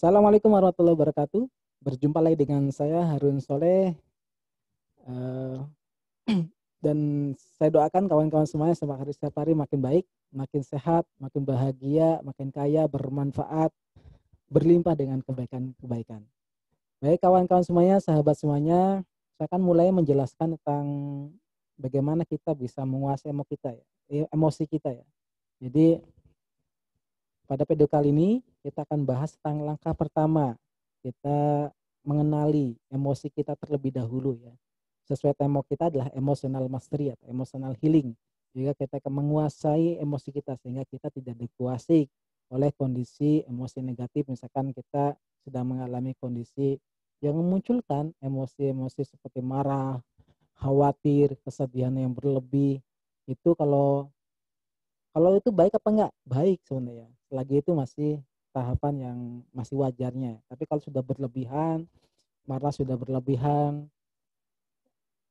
Assalamualaikum warahmatullahi wabarakatuh. Berjumpa lagi dengan saya Harun Soleh, eh, dan saya doakan kawan-kawan semuanya setiap hari makin baik, makin sehat, makin bahagia, makin kaya, bermanfaat, berlimpah dengan kebaikan-kebaikan. Baik kawan-kawan semuanya, sahabat semuanya, saya akan mulai menjelaskan tentang bagaimana kita bisa menguasai emosi kita ya. Jadi pada video kali ini kita akan bahas tentang langkah pertama kita mengenali emosi kita terlebih dahulu ya. Sesuai tema kita adalah emotional mastery atau emotional healing. Jika kita akan menguasai emosi kita sehingga kita tidak dikuasai oleh kondisi emosi negatif, misalkan kita sedang mengalami kondisi yang memunculkan emosi-emosi seperti marah, khawatir, kesedihan yang berlebih. Itu kalau itu baik apa enggak? Baik sebenarnya. Selagi itu masih tahapan yang masih wajarnya. Tapi kalau sudah berlebihan, marah sudah berlebihan,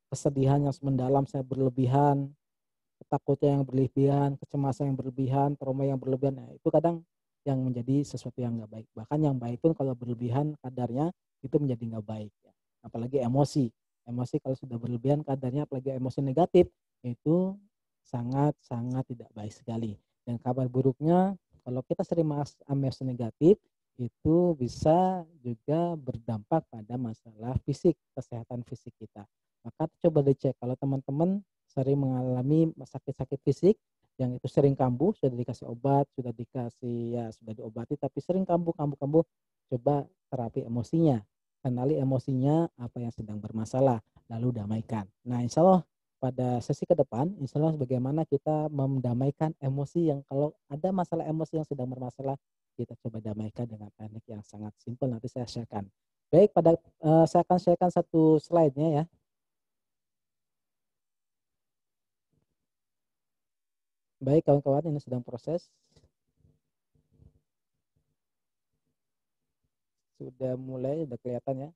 kesedihan yang mendalam saya berlebihan, ketakutan yang berlebihan, kecemasan yang berlebihan, trauma yang berlebihan, nah, itu kadang yang menjadi sesuatu yang enggak baik. Bahkan yang baik pun kalau berlebihan kadarnya itu menjadi enggak baik. Apalagi emosi. Emosi kalau sudah berlebihan kadarnya, apalagi emosi negatif, itu sangat-sangat tidak baik sekali. Dan kabar buruknya, kalau kita sering emosi negatif, itu bisa juga berdampak pada masalah fisik, kesehatan fisik kita. Maka coba dicek kalau teman-teman sering mengalami sakit-sakit fisik yang itu sering kambuh, sudah dikasih obat, sudah diobati tapi sering kambuh, coba terapi emosinya. Kenali emosinya apa yang sedang bermasalah, lalu damaikan. Nah, insya Allah pada sesi ke depan, insya Allah bagaimana kita mendamaikan emosi yang kalau ada masalah emosi yang sedang bermasalah, kita coba damaikan dengan teknik yang sangat simpel, nanti saya sharekan. Baik, saya akan sharekan satu slide-nya ya. Baik kawan-kawan, ini sedang proses. Sudah mulai, sudah kelihatan ya.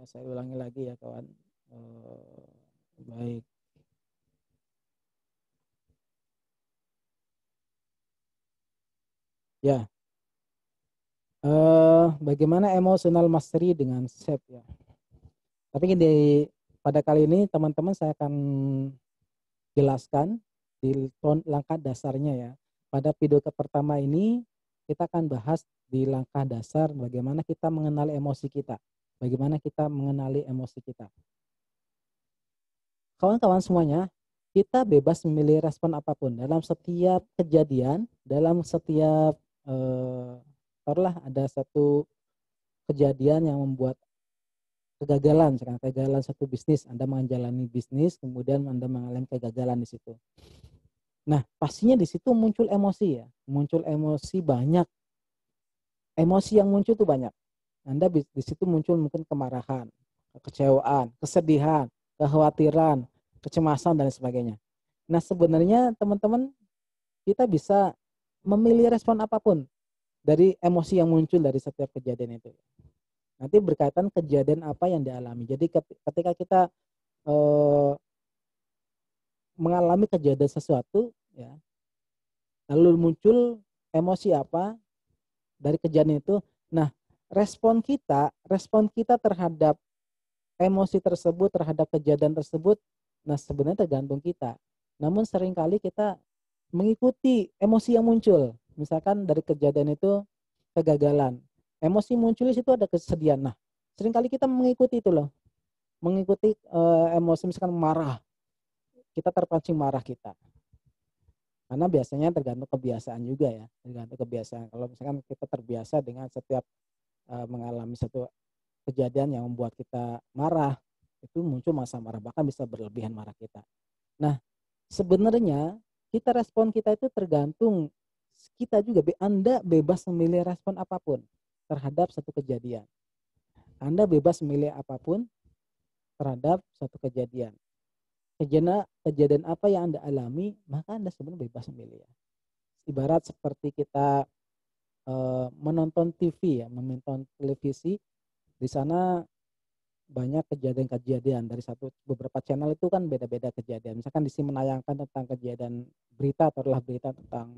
Saya ulangi lagi ya kawan. Baik. Ya. Bagaimana emotional mastery dengan SEP ya. Tapi pada kali ini teman-teman saya akan jelaskan di langkah dasarnya ya. Pada video pertama ini kita akan bahas di langkah dasar bagaimana kita mengenali emosi kita. Bagaimana kita mengenali emosi kita. Kawan-kawan semuanya, kita bebas memilih respon apapun dalam setiap kejadian, dalam setiap taruhlah ada satu kejadian yang membuat kegagalan, misalkan kegagalan satu bisnis, Anda menjalani bisnis, kemudian Anda mengalami kegagalan di situ. Nah, pastinya di situ muncul emosi ya, muncul emosi banyak. Emosi yang muncul itu banyak. Anda di situ muncul mungkin kemarahan, kekecewaan, kesedihan, kekhawatiran, kecemasan dan sebagainya. Nah, sebenarnya teman-teman kita bisa memilih respon apapun dari emosi yang muncul dari setiap kejadian itu. Nanti berkaitan kejadian apa yang dialami. Jadi ketika kita mengalami kejadian sesuatu, ya, lalu muncul emosi apa dari kejadian itu. Nah, respon kita terhadap emosi tersebut, terhadap kejadian tersebut, nah sebenarnya tergantung kita. Namun seringkali kita mengikuti emosi yang muncul. Misalkan dari kejadian itu kegagalan. Emosi muncul di situ ada kesedihan. Nah, seringkali kita mengikuti itu loh. Mengikuti emosi misalkan marah. Kita terpancing marah kita. Karena biasanya tergantung kebiasaan juga ya. Tergantung kebiasaan. Kalau misalkan kita terbiasa dengan setiap mengalami satu kejadian yang membuat kita marah, itu muncul masa marah, bahkan bisa berlebihan marah kita. Nah, sebenarnya respon kita itu tergantung kita juga. Anda bebas memilih respon apapun terhadap satu kejadian. Anda bebas memilih apapun terhadap satu kejadian. Kejadian apa yang Anda alami, maka Anda sebenarnya bebas memilih ya. Ibarat seperti kita menonton TV ya, menonton televisi, di sana banyak kejadian-kejadian dari beberapa channel itu kan beda-beda kejadian. Misalkan di sini menayangkan tentang kejadian berita atau berita tentang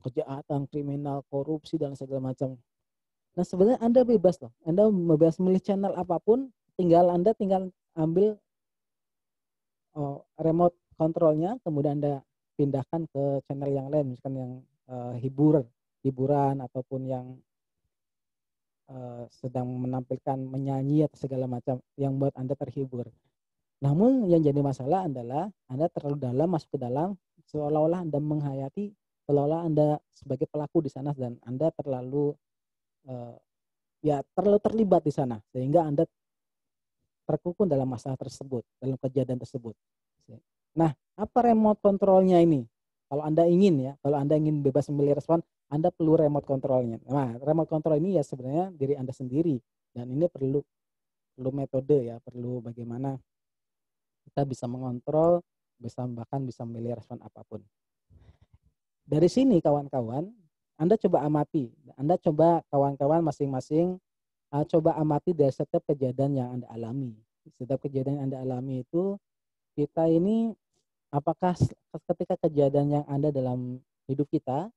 kejahatan, kriminal, korupsi dan segala macam. Nah, sebenarnya Anda bebas loh. Anda bebas milih channel apapun, Anda tinggal ambil remote kontrolnya, kemudian Anda pindahkan ke channel yang lain, misalkan yang hiburan ataupun yang sedang menampilkan menyanyi atau segala macam yang buat Anda terhibur. Namun yang jadi masalah adalah Anda terlalu dalam, masuk ke dalam, seolah-olah Anda menghayati, seolah-olah Anda sebagai pelaku di sana dan Anda terlalu terlalu terlibat di sana sehingga Anda terkukung dalam masalah tersebut, dalam kejadian tersebut. Nah, apa remote kontrolnya ini? Kalau Anda ingin bebas memilih respon, Anda perlu remote kontrolnya. Nah, remote kontrol ini ya sebenarnya diri Anda sendiri dan ini perlu metode ya, perlu bagaimana kita bisa mengontrol, bahkan bisa memilih respon apapun. Dari sini kawan-kawan, Anda coba amati, Anda coba kawan-kawan masing-masing coba amati dari setiap kejadian yang Anda alami. Setiap kejadian yang Anda alami itu, kita ini apakah ketika kejadian yang ada dalam hidup kita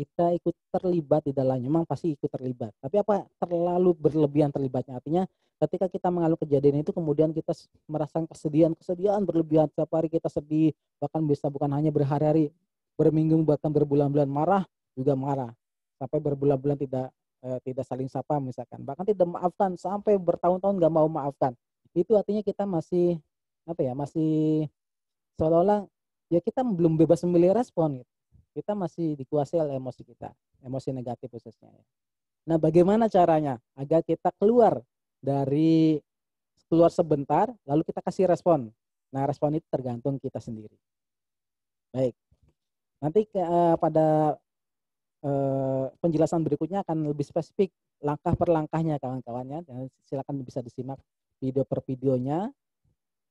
ikut terlibat di dalamnya, memang pasti ikut terlibat. Tapi apa terlalu berlebihan terlibatnya? Artinya ketika kita mengalami kejadian itu kemudian kita merasakan kesedihan berlebihan, setiap hari kita sedih, bahkan bisa bukan hanya berhari-hari, berminggu bahkan berbulan-bulan marah, juga marah. Sampai berbulan-bulan tidak saling sapa misalkan. Bahkan tidak maafkan sampai bertahun-tahun nggak mau maafkan. Itu artinya kita masih masih seolah-olah ya kita belum bebas memilih respon gitu. Kita masih dikuasai oleh emosi kita, emosi negatif khususnya. Nah, bagaimana caranya agar kita keluar sebentar, lalu kita kasih respon. Nah, respon itu tergantung kita sendiri. Baik, nanti pada penjelasan berikutnya akan lebih spesifik langkah per langkahnya kawan-kawannya. Silakan bisa disimak video per videonya.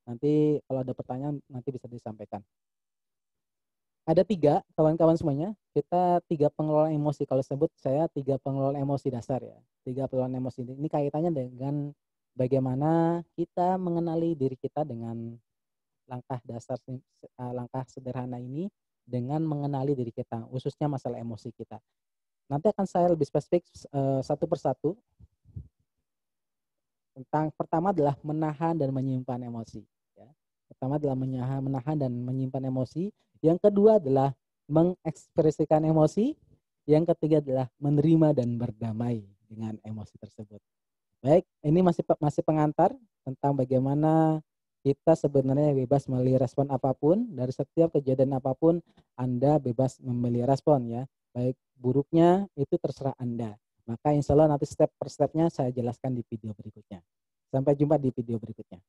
Nanti kalau ada pertanyaan nanti bisa disampaikan. Ada 3 kawan-kawan semuanya, kita 3 pengelolaan emosi. Kalau sebut saya 3 pengelolaan emosi dasar ya. 3 pengelolaan emosi ini kaitannya dengan bagaimana kita mengenali diri kita dengan langkah sederhana ini dengan mengenali diri kita, khususnya masalah emosi kita. Nanti akan saya lebih spesifik satu persatu. Pertama adalah menahan dan menyimpan emosi. Ya. Pertama adalah menahan dan menyimpan emosi. Yang kedua adalah mengekspresikan emosi. Yang ketiga adalah menerima dan berdamai dengan emosi tersebut. Baik, ini masih pengantar tentang bagaimana kita sebenarnya bebas memilih respon apapun. Dari setiap kejadian apapun, Anda bebas memilih respon ya. Baik buruknya itu terserah Anda. Maka insya Allah nanti step per stepnya saya jelaskan di video berikutnya. Sampai jumpa di video berikutnya.